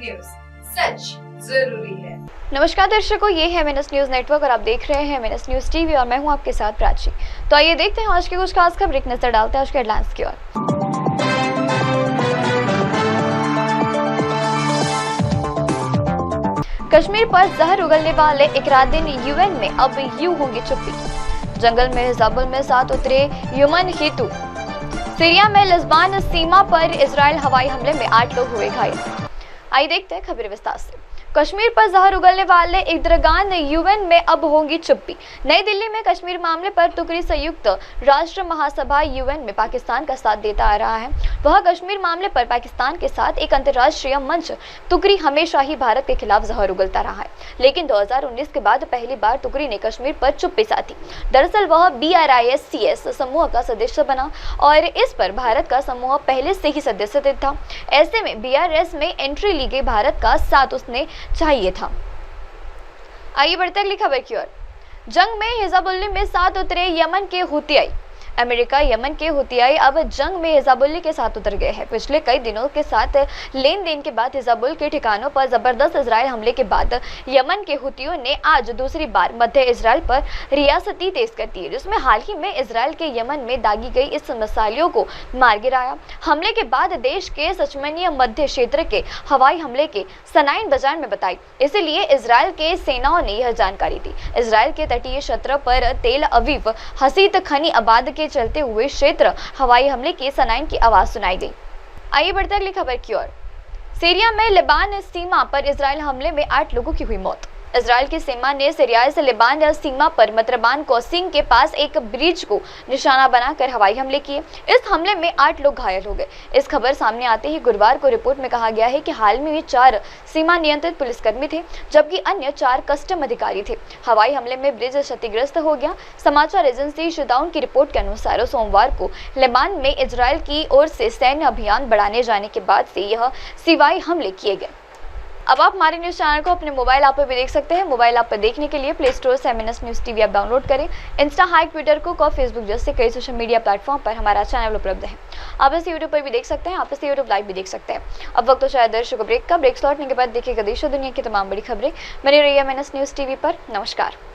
News, सच जरूरी है। नमस्कार दर्शकों, ये है एमएनएस न्यूज नेटवर्क और आप देख रहे हैं एमएनएस न्यूज टीवी और मैं हूं आपके साथ प्राची। तो आइए देखते हैं आज की कुछ खास खबर। एक नजर डालते हैं आज के हेडलाइंस की ओर। कश्मीर पर जहर उगलने वाले इकरार दिन यूएन में अब यूं होंगी चुप्पी। जंगल में हिजाबुल में साथ उतरे यमन हेतु। सीरिया में लिस्बन सीमा पर इजरायल हवाई हमले में 8 लोग हुए घायल। आइए देखते हैं खबर विस्तार से। कश्मीर पर जहर उगलने वाले इकरार यूएन में अब होंगी चुप्पी। नई दिल्ली में कश्मीर मामले पर तुकरी संयुक्त राष्ट्र महासभा यूएन में पाकिस्तान का साथ देता आ रहा है। वह कश्मीर मामले पर पाकिस्तान के साथ एक अंतर्राष्ट्रीय मंच तुकरी हमेशा ही भारत के खिलाफ जहर उगलता रहा है, लेकिन 2019 के बाद पहली बार तुकरी ने कश्मीर पर चुप्पी साधी। दरअसल वह BRICS समूह का सदस्य बना और इस पर भारत का समूह पहले से ही सदस्य था। ऐसे में BRS में एंट्री ली गई भारत का साथ उसने चाहिए था। आइए बढ़ते अगली खबर की ओर। जंग में हिजाबुल्लाह में साथ उतरे यमन के हुतियाई। अमेरिका यमन के हुतियाई अब जंग में हिजाबुल्लाह के साथ उतर गए हैं। पिछले कई दिनों के साथ लेन देन के बाद हिजाबुल्लाह के ठिकानों पर जबरदस्त इजरायल हमले के बाद यमन के हुतियों ने आज दूसरी बार मध्य इजरायल पर रियासती तेज कर दी है, जिसमें हाल ही में इजरायल के यमन में दागी गई इस मिसाइलों को मार गिराया। हमले के बाद देश के सचमनीय मध्य क्षेत्र के हवाई हमले के सनाइन बाजार में बताई, इसीलिए इजरायल के सेनाओं ने यह जानकारी दी। इजरायल के तटीय क्षेत्र पर तेल अवीव हसीत खनी आबाद के चलते हुए क्षेत्र हवाई हमले की सनाइन की आवाज सुनाई दी। आइए बढ़ते अगली खबर की ओर। सीरिया में लिबान सीमा पर इजरायल हमले में 8 लोगों की हुई मौत। इजरायल की सीमा ने सीरिया से लिबान सीमा पर मतरबान कोसिंग के पास एक ब्रिज को निशाना बनाकर हवाई हमले किए। इस हमले में 8 लोग घायल हो गए। इस खबर सामने आते ही गुरुवार को रिपोर्ट में कहा गया है कि हाल में 4 सीमा नियंत्रित पुलिसकर्मी थे, जबकि अन्य 4 कस्टम अधिकारी थे। हवाई हमले में ब्रिज क्षतिग्रस्त हो गया। समाचार एजेंसी शदाउन की रिपोर्ट के अनुसार सोमवार को लिबान में इजरायल की ओर से सैन्य अभियान बढ़ाने जाने के बाद से यह हवाई हमले किए गए। अब आप हमारे न्यूज चैनल को अपने मोबाइल ऐप पर भी देख सकते हैं। मोबाइल ऐप पर देखने के लिए प्ले स्टोर से MNS news TV app download करें। इंस्टा, हाइक, ट्विटर, कुक और फेसबुक जैसे कई सोशल मीडिया प्लेटफॉर्म पर हमारा चैनल उपलब्ध है। आप इसे यूट्यूब पर भी देख सकते हैं, आप इसे यूट्यूब लाइव भी देख सकते हैं। अब वक्त तो शायद दर्शकों ब्रेक का। ब्रेक लौटने के बाद देखिएगा देश और दुनिया की तमाम बड़ी खबरें। बने रहिए एमएनएस न्यूज टीवी पर। नमस्कार।